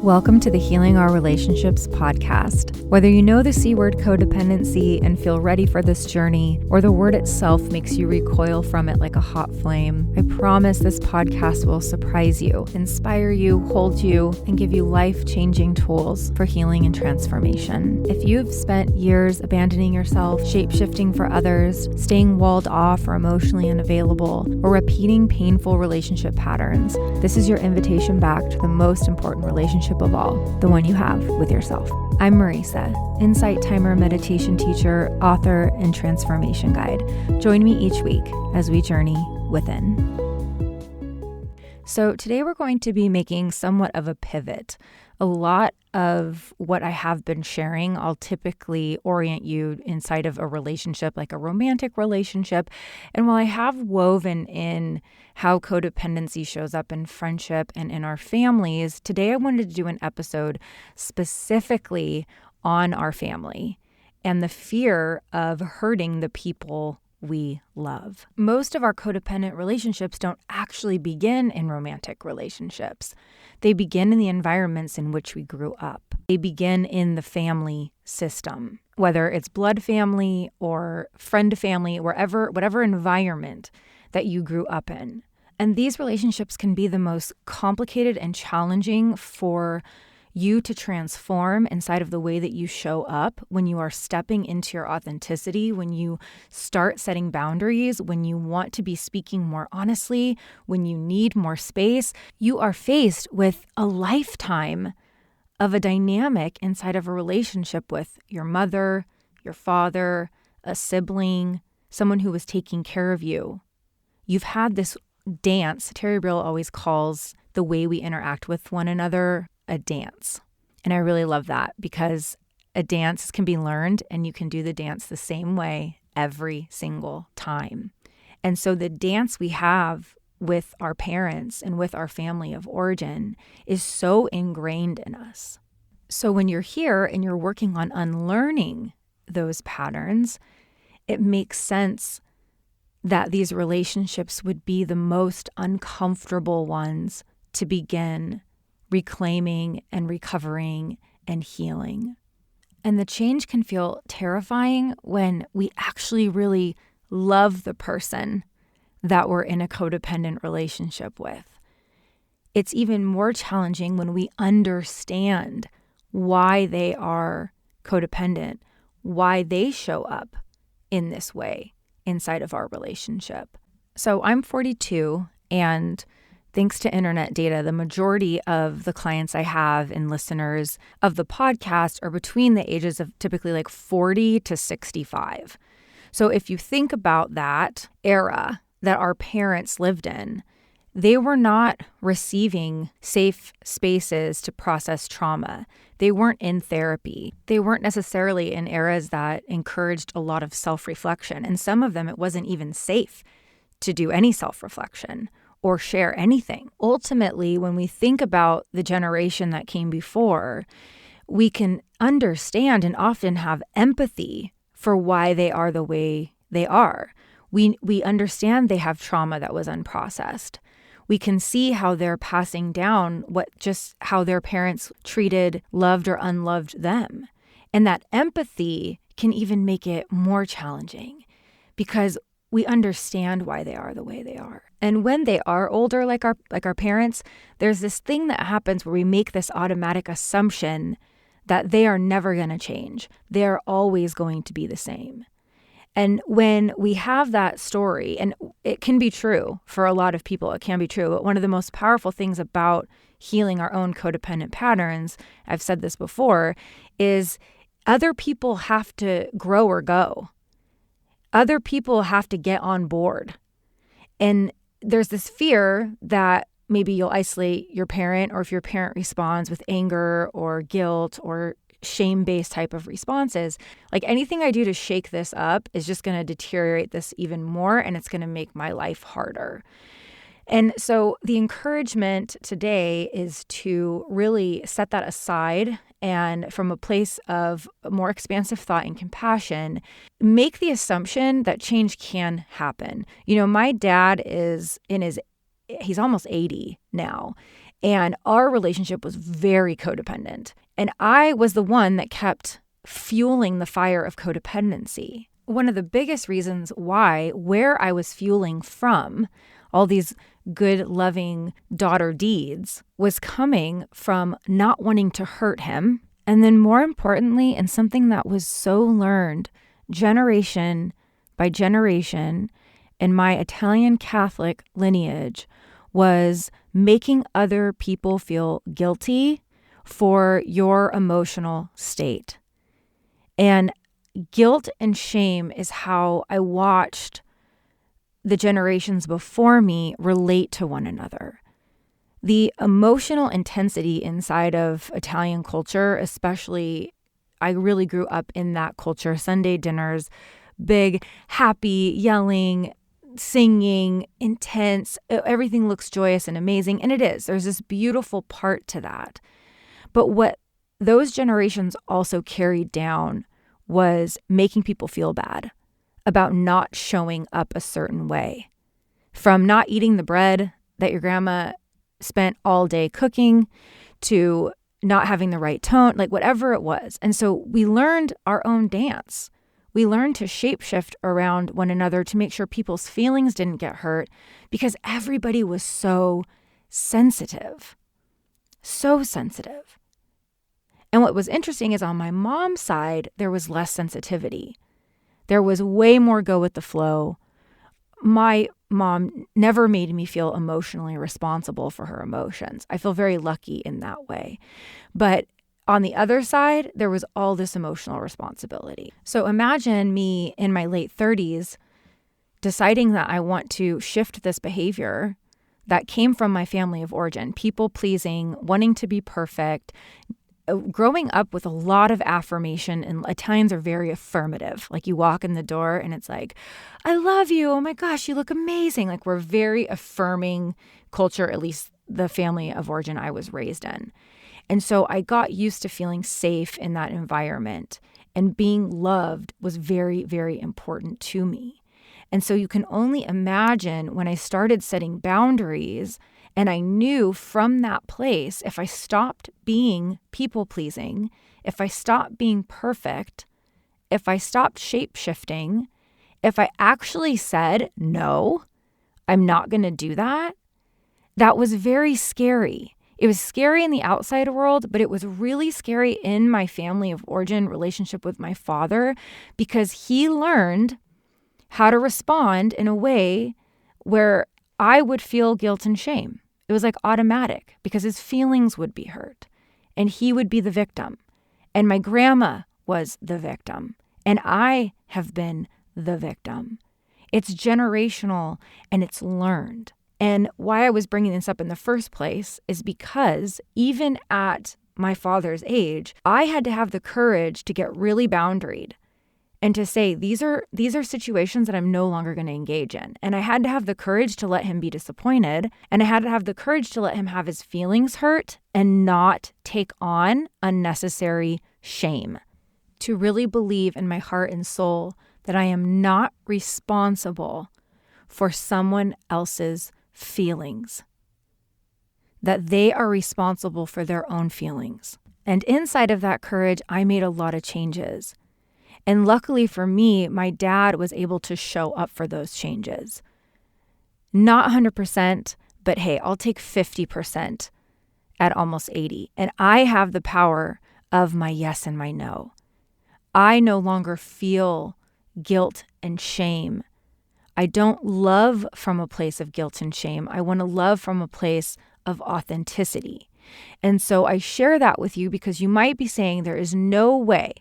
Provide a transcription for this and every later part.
Welcome to the Healing Our Relationships podcast. Whether you know the C word codependency and feel ready for this journey, or the word itself makes you recoil from it like a hot flame, I promise this podcast will surprise you, inspire you, hold you, and give you life-changing tools for healing and transformation. If you've spent years abandoning yourself, shape-shifting for others, staying walled off or emotionally unavailable, or repeating painful relationship patterns, this is your invitation back to the most important relationship of all, the one you have with yourself. I'm Marisa, Insight Timer meditation teacher, author, and transformation guide. Join me each week as we journey within. So today we're going to be making somewhat of a pivot. A lot of what I have been sharing, I'll typically orient you inside of a relationship, like a romantic relationship. And while I have woven in how codependency shows up in friendship and in our families, today I wanted to do an episode specifically on our family and the fear of hurting the people we love. Most of our codependent relationships don't actually begin in romantic relationships. They begin in the environments in which we grew up. They begin in the family system, whether it's blood family or friend family, whatever environment that you grew up in. And these relationships can be the most complicated and challenging for you to transform inside of the way that you show up when you are stepping into your authenticity, when you start setting boundaries, when you want to be speaking more honestly, when you need more space. You are faced with a lifetime of a dynamic inside of a relationship with your mother, your father, a sibling, someone who was taking care of you. You've had this dance. Terry Brill always calls the way we interact with one another a dance. And I really love that because a dance can be learned and you can do the dance the same way every single time. And so the dance we have with our parents and with our family of origin is so ingrained in us. So when you're here and you're working on unlearning those patterns, it makes sense that these relationships would be the most uncomfortable ones to begin reclaiming and recovering and healing. And the change can feel terrifying when we actually really love the person that we're in a codependent relationship with. It's even more challenging when we understand why they are codependent, why they show up in this way inside of our relationship. So I'm 42, and thanks to internet data, the majority of the clients I have and listeners of the podcast are between the ages of typically like 40 to 65. So if you think about that era that our parents lived in, they were not receiving safe spaces to process trauma. They weren't in therapy. They weren't necessarily in eras that encouraged a lot of self-reflection. And some of them, it wasn't even safe to do any self-reflection or share anything. Ultimately, when we think about the generation that came before, we can understand and often have empathy for why they are the way they are. We understand they have trauma that was unprocessed. We can see how they're passing down how their parents treated, loved, or unloved them. And that empathy can even make it more challenging because we understand why they are the way they are. And when they are older, like our parents, there's this thing that happens where we make this automatic assumption that they are never going to change. They're always going to be the same. And when we have that story, and it can be true for a lot of people, it can be true, but one of the most powerful things about healing our own codependent patterns, I've said this before, is other people have to grow or go. Other people have to get on board. And there's this fear that maybe you'll isolate your parent, or if your parent responds with anger or guilt or shame-based type of responses, like anything I do to shake this up is just going to deteriorate this even more, and it's going to make my life harder. And so the encouragement today is to really set that aside and from a place of more expansive thought and compassion, make the assumption that change can happen. You know, my dad he's almost 80 now. And our relationship was very codependent. And I was the one that kept fueling the fire of codependency. One of the biggest reasons why, where I was fueling from all these good, loving daughter deeds, was coming from not wanting to hurt him. And then more importantly, and something that was so learned generation by generation in my Italian Catholic lineage, was making other people feel guilty for your emotional state. And guilt and shame is how I watched the generations before me relate to one another. The emotional intensity inside of Italian culture, especially, I really grew up in that culture. Sunday dinners, big, happy, yelling, singing, intense, everything looks joyous and amazing. And it is. There's this beautiful part to that. But what those generations also carried down was making people feel bad about not showing up a certain way. From not eating the bread that your grandma spent all day cooking to not having the right tone, like whatever it was. And so we learned our own dance. We learned to shapeshift around one another to make sure people's feelings didn't get hurt because everybody was so sensitive. So sensitive. And what was interesting is on my mom's side, there was less sensitivity. There was way more go with the flow. My mom never made me feel emotionally responsible for her emotions. I feel very lucky in that way. But on the other side, there was all this emotional responsibility. So imagine me in my late 30s deciding that I want to shift this behavior that came from my family of origin, people pleasing, wanting to be perfect, growing up with a lot of affirmation, and Italians are very affirmative. Like you walk in the door and it's like, I love you. Oh my gosh, you look amazing. Like we're very affirming culture, at least the family of origin I was raised in. And so I got used to feeling safe in that environment, and being loved was very, very important to me. And so you can only imagine when I started setting boundaries, and I knew from that place, if I stopped being people-pleasing, if I stopped being perfect, if I stopped shape-shifting, if I actually said, no, I'm not going to do that, that was very scary. It was scary in the outside world, but it was really scary in my family of origin relationship with my father, because he learned how to respond in a way where I would feel guilt and shame. It was like automatic because his feelings would be hurt and he would be the victim. And my grandma was the victim. And I have been the victim. It's generational and it's learned. And why I was bringing this up in the first place is because even at my father's age, I had to have the courage to get really boundaried and to say, these are situations that I'm no longer going to engage in. And I had to have the courage to let him be disappointed. And I had to have the courage to let him have his feelings hurt and not take on unnecessary shame. To really believe in my heart and soul that I am not responsible for someone else's feelings. That they are responsible for their own feelings. And inside of that courage, I made a lot of changes. And luckily for me, my dad was able to show up for those changes. Not 100%, but hey, I'll take 50% at almost 80. And I have the power of my yes and my no. I no longer feel guilt and shame. I don't love from a place of guilt and shame. I want to love from a place of authenticity. And so I share that with you because you might be saying there is no way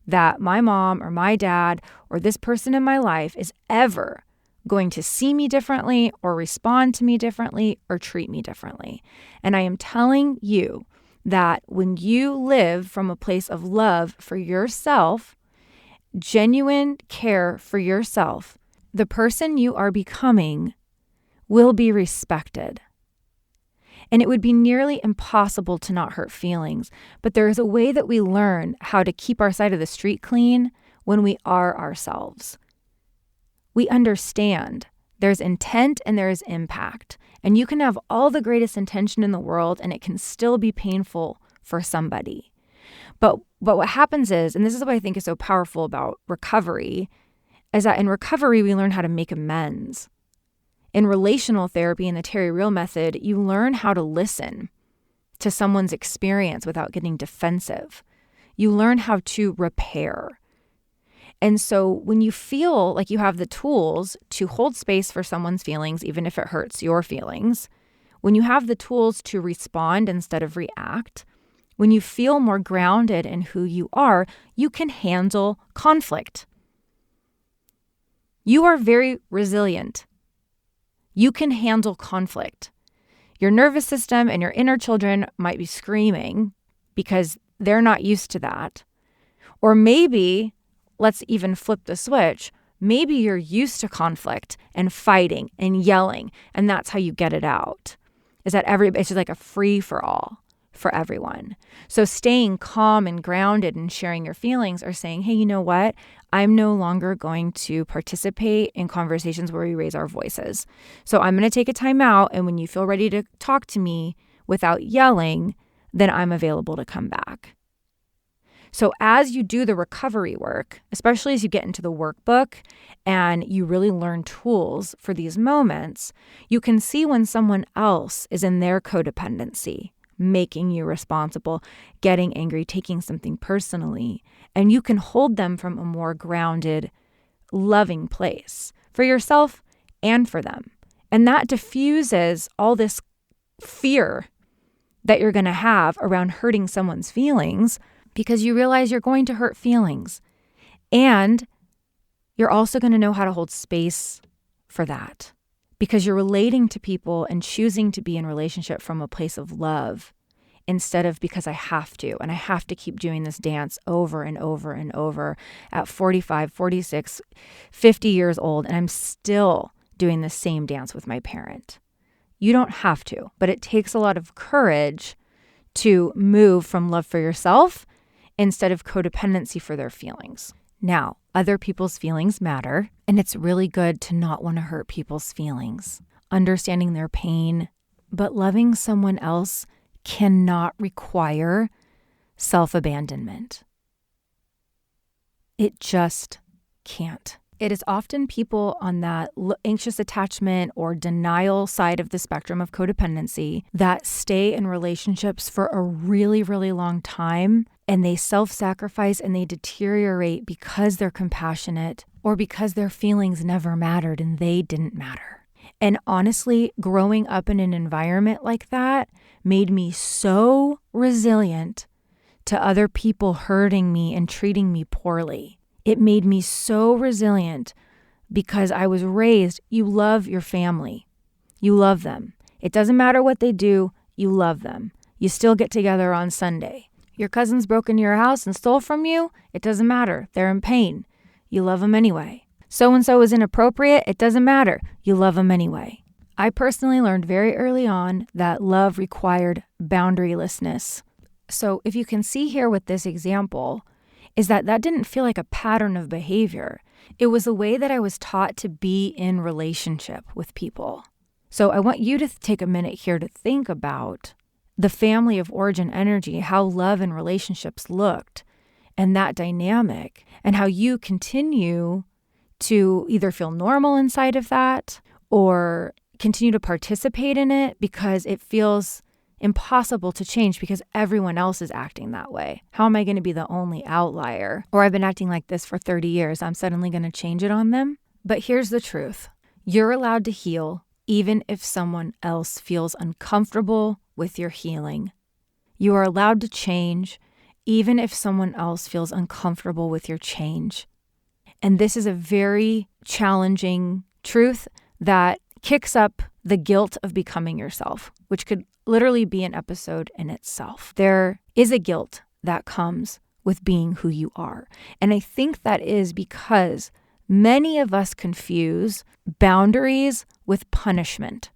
that my mom or my dad or this person in my life is ever going to see me differently or respond to me differently or treat me differently. And I am telling you that when you live from a place of love for yourself, genuine care for yourself, the person you are becoming will be respected. And it would be nearly impossible to not hurt feelings. But there is a way that we learn how to keep our side of the street clean when we are ourselves. We understand there's intent and there is impact. And you can have all the greatest intention in the world and it can still be painful for somebody. But what happens is, and this is what I think is so powerful about recovery, is that in recovery, we learn how to make amends. In relational therapy, in the Terry Real method, you learn how to listen to someone's experience without getting defensive. You learn how to repair. And so when you feel like you have the tools to hold space for someone's feelings, even if it hurts your feelings, when you have the tools to respond instead of react, when you feel more grounded in who you are, you can handle conflict. You are very resilient. You can handle conflict. Your nervous system and your inner children might be screaming because they're not used to that. Or maybe, let's even flip the switch, maybe you're used to conflict and fighting and yelling, and that's how you get it out. It's just like a free-for-all for everyone. So staying calm and grounded and sharing your feelings or saying, hey, you know what? I'm no longer going to participate in conversations where we raise our voices. So I'm going to take a time out, and when you feel ready to talk to me without yelling, then I'm available to come back. So as you do the recovery work, especially as you get into the workbook and you really learn tools for these moments, you can see when someone else is in their codependency, making you responsible, getting angry, taking something personally, and you can hold them from a more grounded, loving place for yourself and for them. And that diffuses all this fear that you're going to have around hurting someone's feelings, because you realize you're going to hurt feelings. And you're also going to know how to hold space for that, because you're relating to people and choosing to be in relationship from a place of love instead of because I have to, and I have to keep doing this dance over and over and over at 45, 46, 50 years old, and I'm still doing the same dance with my parent. You don't have to, but it takes a lot of courage to move from love for yourself instead of codependency for their feelings. Now, other people's feelings matter, and it's really good to not want to hurt people's feelings, understanding their pain, but loving someone else cannot require self-abandonment. It just can't. It is often people on that anxious attachment or denial side of the spectrum of codependency that stay in relationships for a really, really long time, and they self-sacrifice and they deteriorate because they're compassionate or because their feelings never mattered and they didn't matter. And honestly, growing up in an environment like that made me so resilient to other people hurting me and treating me poorly. It made me so resilient because I was raised, you love your family. You love them. It doesn't matter what they do, you love them. You still get together on Sunday. Your cousin's broke into your house and stole from you, it doesn't matter. They're in pain. You love them anyway. So-and-so is inappropriate, it doesn't matter. You love them anyway. I personally learned very early on that love required boundarylessness. So if you can see here with this example, is that didn't feel like a pattern of behavior. It was the way that I was taught to be in relationship with people. So I want you to take a minute here to think about the family of origin energy, how love and relationships looked, and that dynamic, and how you continue to either feel normal inside of that or continue to participate in it because it feels impossible to change because everyone else is acting that way. How am I going to be the only outlier? Or I've been acting like this for 30 years. I'm suddenly going to change it on them? But here's the truth. You're allowed to heal even if someone else feels uncomfortable with your healing. You are allowed to change even if someone else feels uncomfortable with your change. And this is a very challenging truth that kicks up the guilt of becoming yourself, which could literally be an episode in itself. There is a guilt that comes with being who you are. And I think that is because many of us confuse boundaries with punishment.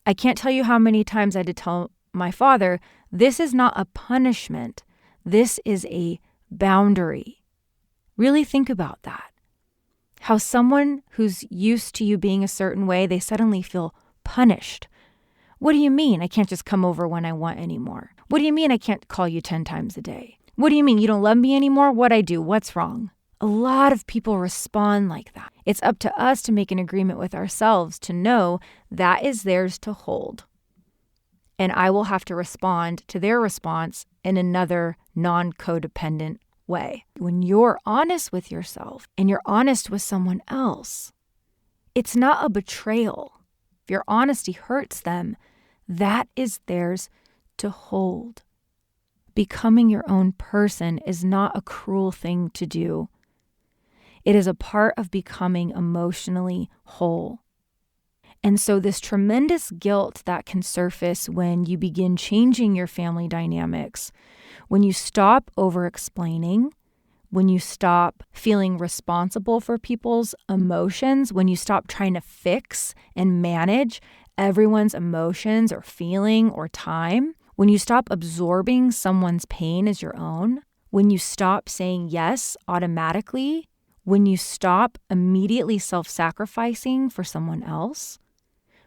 I can't tell you how many times I had to tell my father, this is not a punishment. This is a boundary. Really think about that. How someone who's used to you being a certain way, they suddenly feel punished. What do you mean I can't just come over when I want anymore? What do you mean I can't call you 10 times a day? What do you mean you don't love me anymore? What'd I do? What's wrong? A lot of people respond like that. It's up to us to make an agreement with ourselves to know that is theirs to hold. And I will have to respond to their response in another non-codependent way. When you're honest with yourself and you're honest with someone else, it's not a betrayal. If your honesty hurts them, that is theirs to hold. Becoming your own person is not a cruel thing to do. It is a part of becoming emotionally whole. And so this tremendous guilt that can surface when you begin changing your family dynamics, when you stop over-explaining, when you stop feeling responsible for people's emotions, when you stop trying to fix and manage everyone's emotions or feeling or time, when you stop absorbing someone's pain as your own, when you stop saying yes automatically, when you stop immediately self-sacrificing for someone else,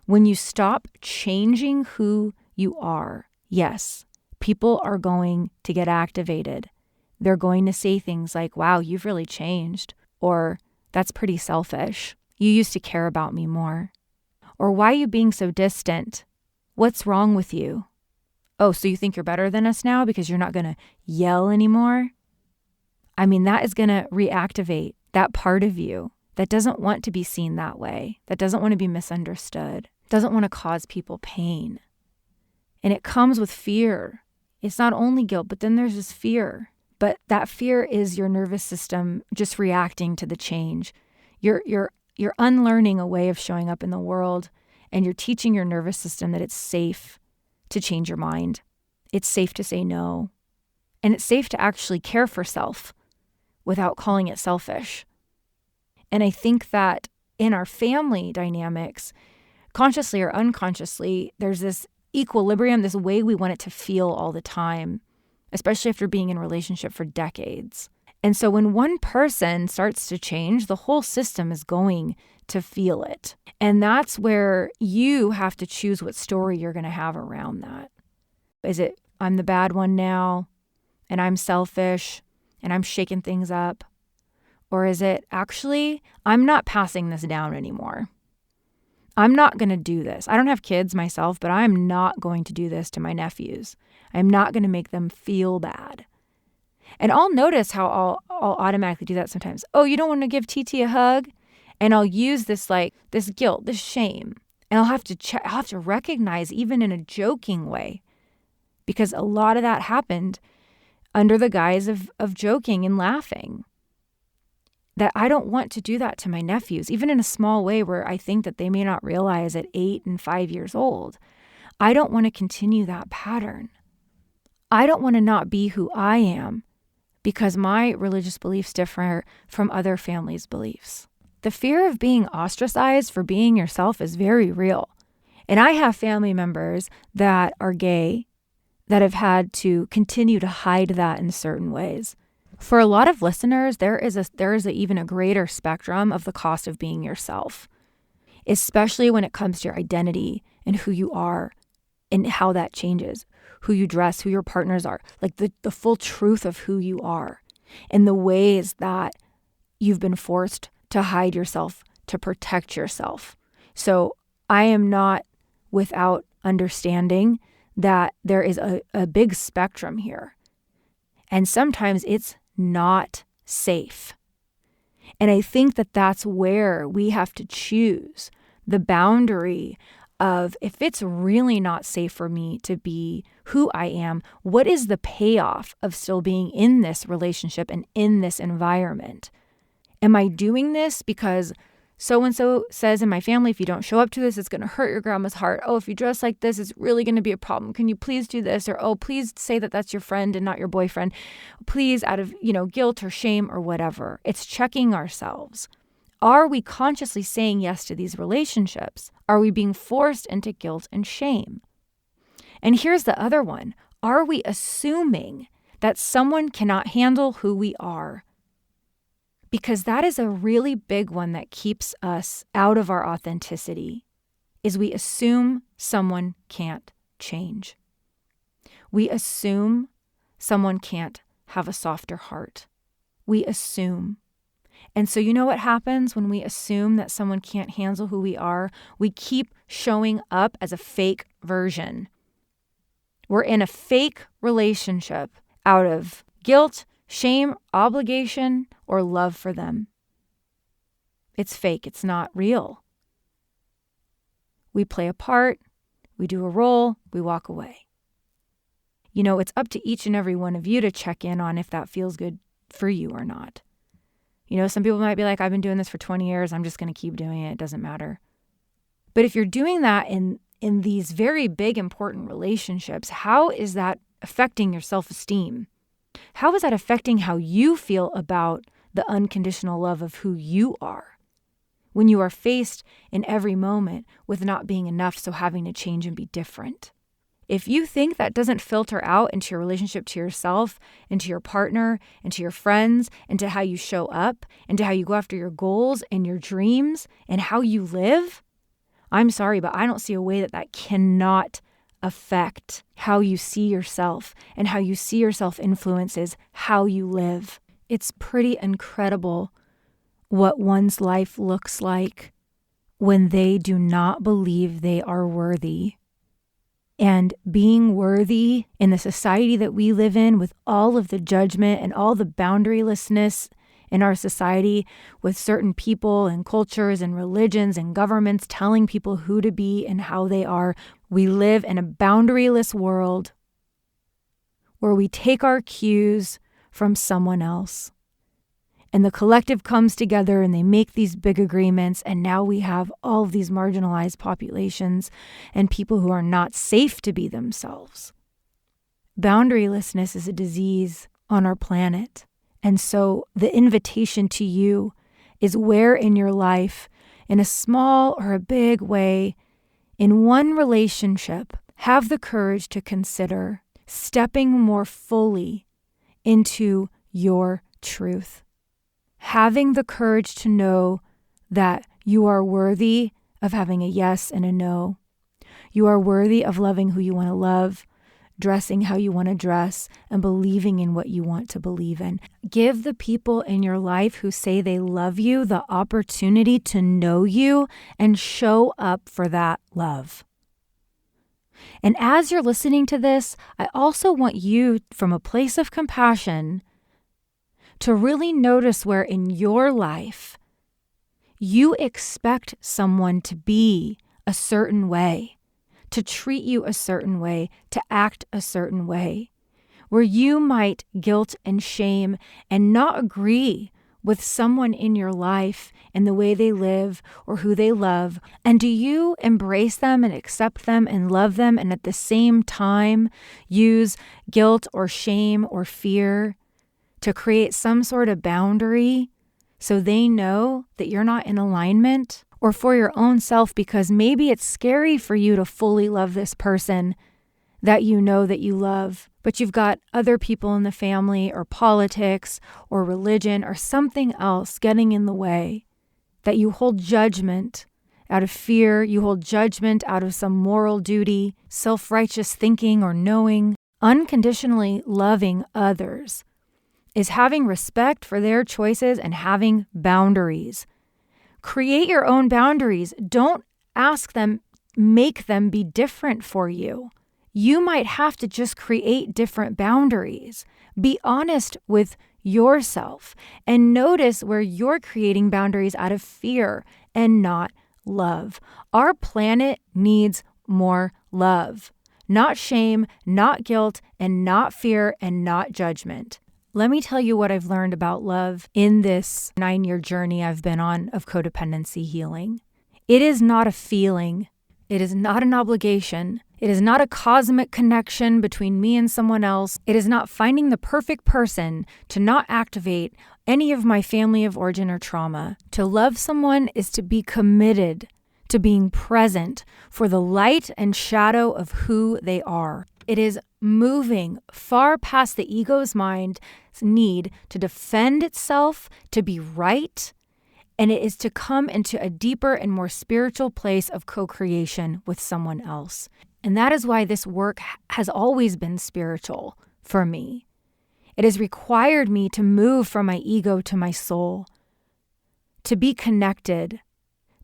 when you stop changing who you are, yes, people are going to get activated. They're going to say things like, wow, you've really changed, or that's pretty selfish. You used to care about me more. Or why are you being so distant? What's wrong with you? Oh, so you think you're better than us now because you're not going to yell anymore? I mean, that is going to reactivate that part of you that doesn't want to be seen that way, that doesn't want to be misunderstood, doesn't want to cause people pain. And it comes with fear. It's not only guilt, but then there's this fear. But that fear is your nervous system just reacting to the change. You're unlearning a way of showing up in the world, and you're teaching your nervous system that it's safe to change your mind. It's safe to say no. And it's safe to actually care for self without calling it selfish. And I think that in our family dynamics, consciously or unconsciously, there's this equilibrium, this way we want it to feel all the time, especially after being in a relationship for decades. And so when one person starts to change, the whole system is going to feel it. And that's where you have to choose what story you're going to have around that. Is it, I'm the bad one now, and I'm selfish, and I'm shaking things up? Or is it, actually, I'm not passing this down anymore. I'm not going to do this. I don't have kids myself, but I'm not going to do this to my nephews. I'm not going to make them feel bad. And I'll notice how I'll automatically do that sometimes. Oh, you don't want to give TT a hug? And I'll use this guilt, this shame. And I'll have to recognize, even in a joking way, because a lot of that happened under the guise of joking and laughing. That I don't want to do that to my nephews, even in a small way where I think that they may not realize at 8 and 5 years old. I don't want to continue that pattern. I don't want to not be who I am because my religious beliefs differ from other families' beliefs. The fear of being ostracized for being yourself is very real. And I have family members that are gay that have had to continue to hide that in certain ways. For a lot of listeners, there is even a greater spectrum of the cost of being yourself, especially when it comes to your identity and who you are and how that changes, who you dress, who your partners are, like the full truth of who you are and the ways that you've been forced to hide yourself, to protect yourself. So I am not without understanding that there is a big spectrum here. And sometimes it's not safe. And I think that that's where we have to choose the boundary of, if it's really not safe for me to be who I am, what is the payoff of still being in this relationship and in this environment? Am I doing this because so-and-so says in my family, if you don't show up to this, it's going to hurt your grandma's heart. Oh, if you dress like this, it's really going to be a problem. Can you please do this? Or, oh, please say that that's your friend and not your boyfriend. Please, out of, guilt or shame or whatever. It's checking ourselves. Are we consciously saying yes to these relationships? Are we being forced into guilt and shame? And here's the other one. Are we assuming that someone cannot handle who we are? Because that is a really big one that keeps us out of our authenticity, is we assume someone can't change. We assume someone can't have a softer heart. We assume. And so you know what happens when we assume that someone can't handle who we are? We keep showing up as a fake version. We're in a fake relationship out of guilt, shame, obligation, or love for them. It's fake. It's not real. We play a part, we do a role, we walk away. You know, it's up to each and every one of you to check in on if that feels good for you or not. You know, some people might be like, I've been doing this for 20 years. I'm just going to keep doing it. It doesn't matter. But if you're doing that in these very big, important relationships, how is that affecting your self-esteem? How is that affecting how you feel about the unconditional love of who you are when you are faced in every moment with not being enough, so having to change and be different? If you think that doesn't filter out into your relationship to yourself, into your partner, into your friends, into how you show up, into how you go after your goals and your dreams and how you live, I'm sorry, but I don't see a way that cannot affect how you see yourself, and how you see yourself influences how you live. It's pretty incredible what one's life looks like when they do not believe they are worthy. And being worthy in the society that we live in, with all of the judgment and all the boundarylessness in our society, with certain people and cultures and religions and governments telling people who to be and how they are, we live in a boundaryless world where we take our cues from someone else. And the collective comes together and they make these big agreements, and now we have all of these marginalized populations and people who are not safe to be themselves. Boundarylessness is a disease on our planet. And so the invitation to you is, where in your life, in a small or a big way, in one relationship, have the courage to consider stepping more fully into your truth. Having the courage to know that you are worthy of having a yes and a no. You are worthy of loving who you want to love, dressing how you want to dress, and believing in what you want to believe in. Give the people in your life who say they love you the opportunity to know you and show up for that love. And as you're listening to this, I also want you, from a place of compassion, to really notice where in your life you expect someone to be a certain way, to treat you a certain way, to act a certain way, where you might guilt and shame and not agree with someone in your life and the way they live or who they love. And do you embrace them and accept them and love them, and at the same time use guilt or shame or fear to create some sort of boundary so they know that you're not in alignment? Or for your own self, because maybe it's scary for you to fully love this person that you know that you love, but you've got other people in the family or politics or religion or something else getting in the way, that you hold judgment out of fear, you hold judgment out of some moral duty, self-righteous thinking or knowing. Unconditionally loving others is having respect for their choices and having boundaries. Create your own boundaries. Don't ask them, make them be different for you. You might have to just create different boundaries. Be honest with yourself and notice where you're creating boundaries out of fear and not love. Our planet needs more love, not shame, not guilt, and not fear, and not judgment. Let me tell you what I've learned about love in this 9-year journey I've been on of codependency healing. It is not a feeling. It is not an obligation. It is not a cosmic connection between me and someone else. It is not finding the perfect person to not activate any of my family of origin or trauma. To love someone is to be committed to being present for the light and shadow of who they are. It is moving far past the ego's mind's need to defend itself, to be right, And it is to come into a deeper and more spiritual place of co-creation with someone else. And that is why this work has always been spiritual for me. It has required me to move from my ego to my soul, to be connected,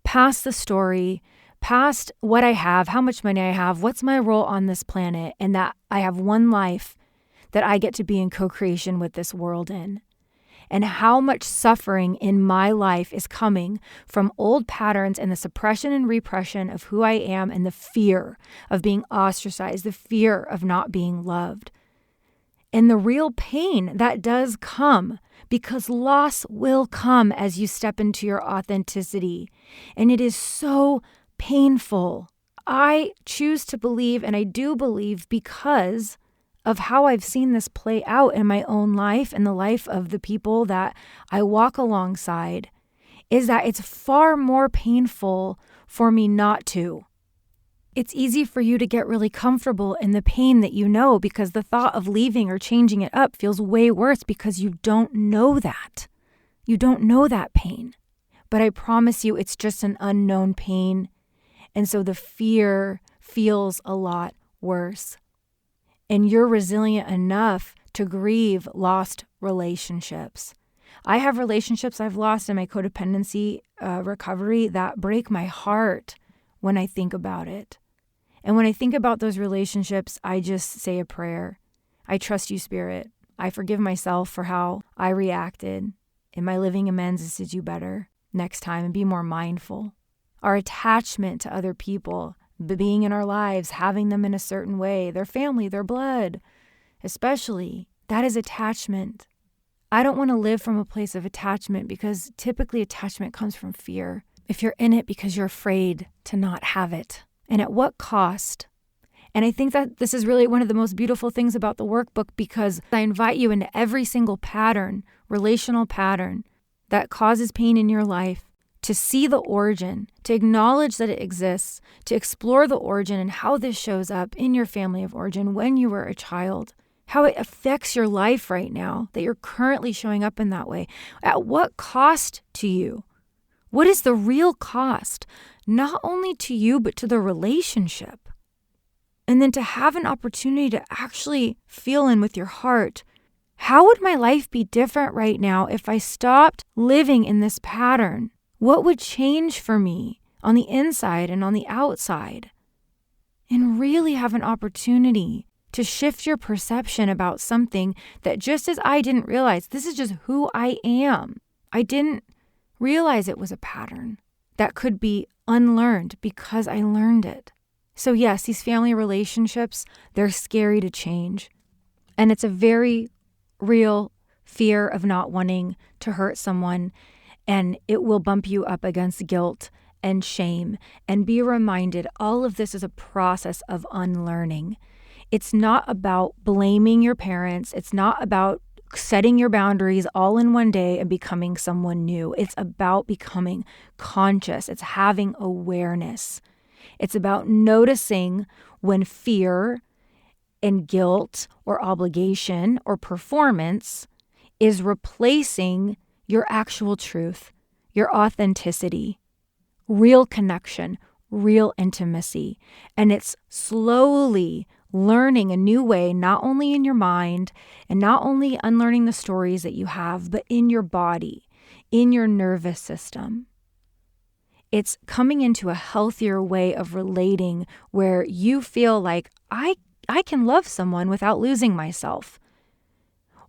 past the story, past what I have, how much money I have, what's my role on this planet, and that I have one life that I get to be in co-creation with this world in. And how much suffering in my life is coming from old patterns and the suppression and repression of who I am and the fear of being ostracized, the fear of not being loved. And the real pain that does come, because loss will come as you step into your authenticity. And it is so painful. I choose to believe, and I do believe because of how I've seen this play out in my own life and the life of the people that I walk alongside, is that it's far more painful for me not to. It's easy for you to get really comfortable in the pain that you know, because the thought of leaving or changing it up feels way worse because you don't know that. You don't know that pain. But I promise you, it's just an unknown pain. And so the fear feels a lot worse. And you're resilient enough to grieve lost relationships. I have relationships I've lost in my codependency recovery that break my heart when I think about it. And when I think about those relationships, I just say a prayer. I trust you, Spirit. I forgive myself for how I reacted. Am I living amends is to do better next time and be more mindful? Our attachment to other people, being in our lives, having them in a certain way, their family, their blood, especially, that is attachment. I don't want to live from a place of attachment because typically attachment comes from fear. If you're in it because you're afraid to not have it. And at what cost? And I think that this is really one of the most beautiful things about the workbook, because I invite you into every single pattern, relational pattern that causes pain in your life, to see the origin, to acknowledge that it exists, to explore the origin and how this shows up in your family of origin when you were a child, how it affects your life right now, that you're currently showing up in that way. At what cost to you? What is the real cost? Not only to you, but to the relationship. And then to have an opportunity to actually feel in with your heart, how would my life be different right now if I stopped living in this pattern? What would change for me on the inside and on the outside? And really have an opportunity to shift your perception about something that, just as I didn't realize, this is just who I am. I didn't realize it was a pattern that could be unlearned because I learned it. So yes, these family relationships, they're scary to change. And it's a very real fear of not wanting to hurt someone. And it will bump you up against guilt and shame. And be reminded, all of this is a process of unlearning. It's not about blaming your parents. It's not about setting your boundaries all in one day and becoming someone new. It's about becoming conscious. It's having awareness. It's about noticing when fear and guilt or obligation or performance is replacing your actual truth, your authenticity, real connection, real intimacy. And it's slowly learning a new way, not only in your mind and not only unlearning the stories that you have, but in your body, in your nervous system. It's coming into a healthier way of relating where you feel like, I can love someone without losing myself.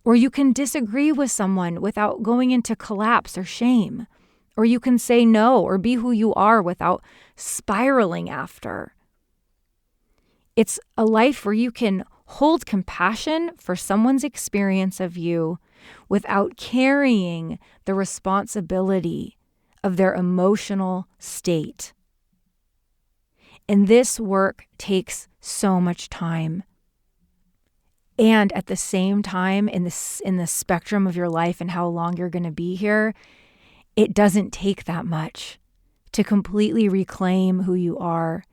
Or you can disagree with someone without going into collapse or shame. Or you can say no or be who you are without spiraling after. It's a life where you can hold compassion for someone's experience of you without carrying the responsibility of their emotional state. And this work takes so much time. And at the same time, in the spectrum of your life and how long you're going to be here, it doesn't take that much to completely reclaim who you are,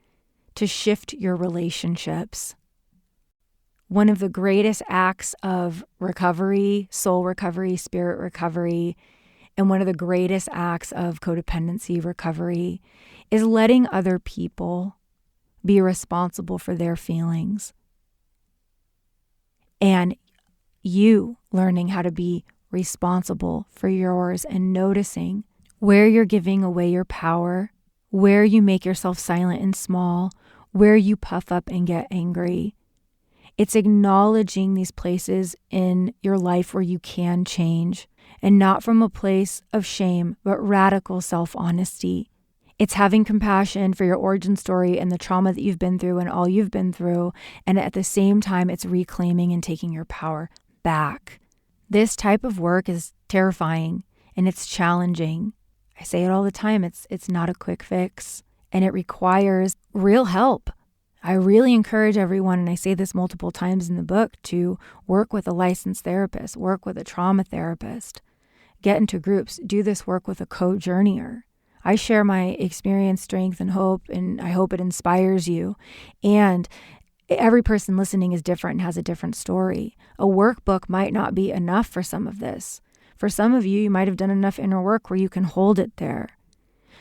to shift your relationships. One of the greatest acts of recovery, soul recovery, spirit recovery, And one of the greatest acts of codependency recovery is letting other people be responsible for their feelings. And you learning how to be responsible for yours and noticing where you're giving away your power, where you make yourself silent and small, where you puff up and get angry. It's acknowledging these places in your life where you can change, and not from a place of shame, but radical self-honesty. It's having compassion for your origin story and the trauma that you've been through and all you've been through. And at the same time, it's reclaiming and taking your power back. This type of work is terrifying and it's challenging. I say it all the time. It's not a quick fix, and it requires real help. I really encourage everyone, and I say this multiple times in the book, to work with a licensed therapist, work with a trauma therapist, get into groups, do this work with a co-journeyer. I share my experience, strength, and hope, and I hope it inspires you. And every person listening is different and has a different story. A workbook might not be enough for some of this. For some of you, you might have done enough inner work where you can hold it there.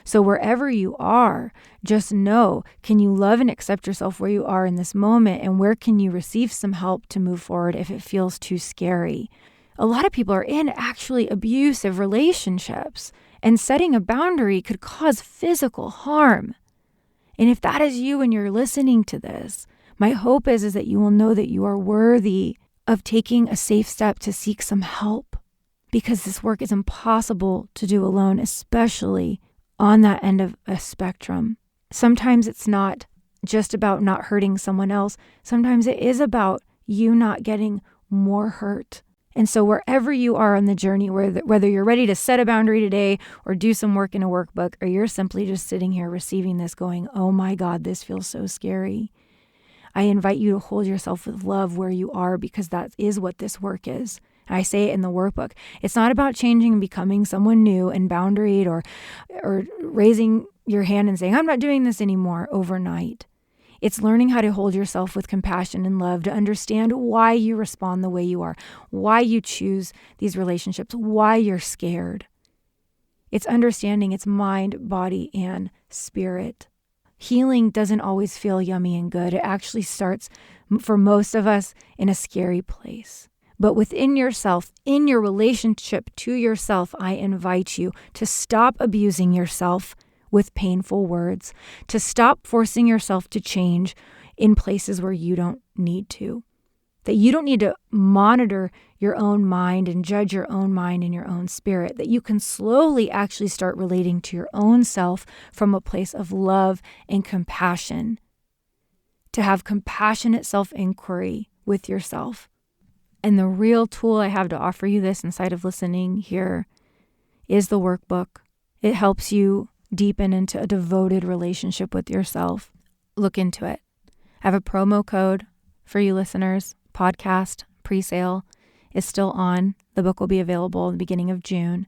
So wherever you are, just know, can you love and accept yourself where you are in this moment? And where can you receive some help to move forward if it feels too scary? A lot of people are in actually abusive relationships, and setting a boundary could cause physical harm. And if that is you and you're listening to this, my hope is that you will know that you are worthy of taking a safe step to seek some help, because this work is impossible to do alone, especially on that end of a spectrum. Sometimes it's not just about not hurting someone else. Sometimes it is about you not getting more hurt. And so wherever you are on the journey, whether you're ready to set a boundary today or do some work in a workbook, or you're simply just sitting here receiving this going, oh my God, this feels so scary, I invite you to hold yourself with love where you are, because that is what this work is. I say it in the workbook. It's not about changing and becoming someone new and boundaried or raising your hand and saying, I'm not doing this anymore overnight. It's learning how to hold yourself with compassion and love, to understand why you respond the way you are, why you choose these relationships, why you're scared. It's understanding it's mind, body, and spirit. Healing doesn't always feel yummy and good. It actually starts, for most of us, in a scary place. But within yourself, in your relationship to yourself, I invite you to stop abusing yourself with painful words, to stop forcing yourself to change in places where you don't need to. That you don't need to monitor your own mind and judge your own mind and your own spirit. That you can slowly actually start relating to your own self from a place of love and compassion. To have compassionate self-inquiry with yourself. And the real tool I have to offer you this inside of listening here is the workbook. It helps you deepen into a devoted relationship with yourself. Look into it. I have a promo code for you listeners. Podcast pre-sale is still on. The book will be available in the beginning of June.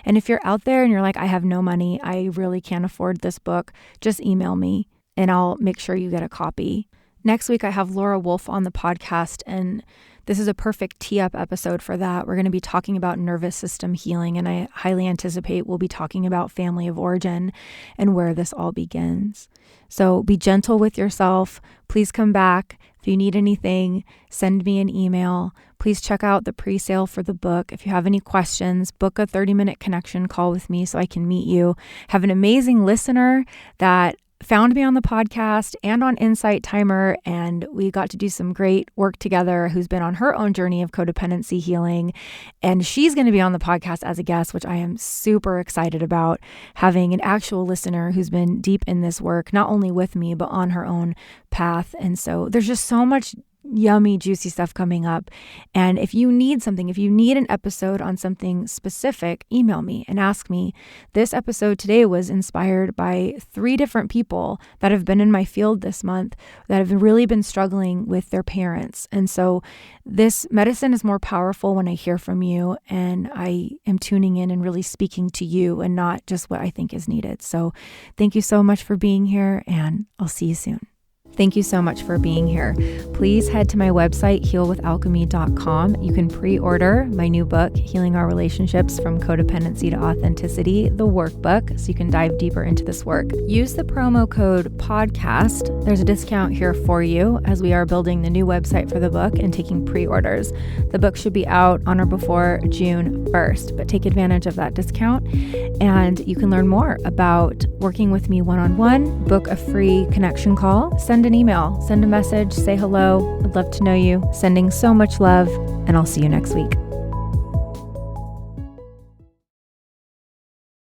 And if you're out there and you're like, I have no money, I really can't afford this book, just email me and I'll make sure you get a copy. Next week, I have Laura Wolf on the podcast, and this is a perfect tee-up episode for that. We're going to be talking about nervous system healing, and I highly anticipate we'll be talking about family of origin and where this all begins. So be gentle with yourself. Please come back. If you need anything, send me an email. Please check out the pre-sale for the book. If you have any questions, book a 30-minute connection call with me so I can meet you. Have an amazing listener that found me on the podcast and on Insight Timer, and we got to do some great work together, who's been on her own journey of codependency healing. And she's going to be on the podcast as a guest, which I am super excited about, having an actual listener who's been deep in this work, not only with me, but on her own path. And so there's just so much yummy, juicy stuff coming up. And if you need something, if you need an episode on something specific, email me and ask me. This episode today was inspired by 3 different people that have been in my field this month that have really been struggling with their parents. And so this medicine is more powerful when I hear from you and I am tuning in and really speaking to you and not just what I think is needed. So thank you so much for being here, and I'll see you soon. Thank you so much for being here. Please head to my website, healwithalchemy.com. You can pre-order my new book, Healing Our Relationships from Codependency to Authenticity, the workbook, so you can dive deeper into this work. Use the promo code PODCAST. There's a discount here for you as we are building the new website for the book and taking pre-orders. The book should be out on or before June 1st, but take advantage of that discount and you can learn more about working with me one-on-one, book a free connection call, send an email, send a message, say hello. I'd love to know you. Sending so much love, and I'll see you next week.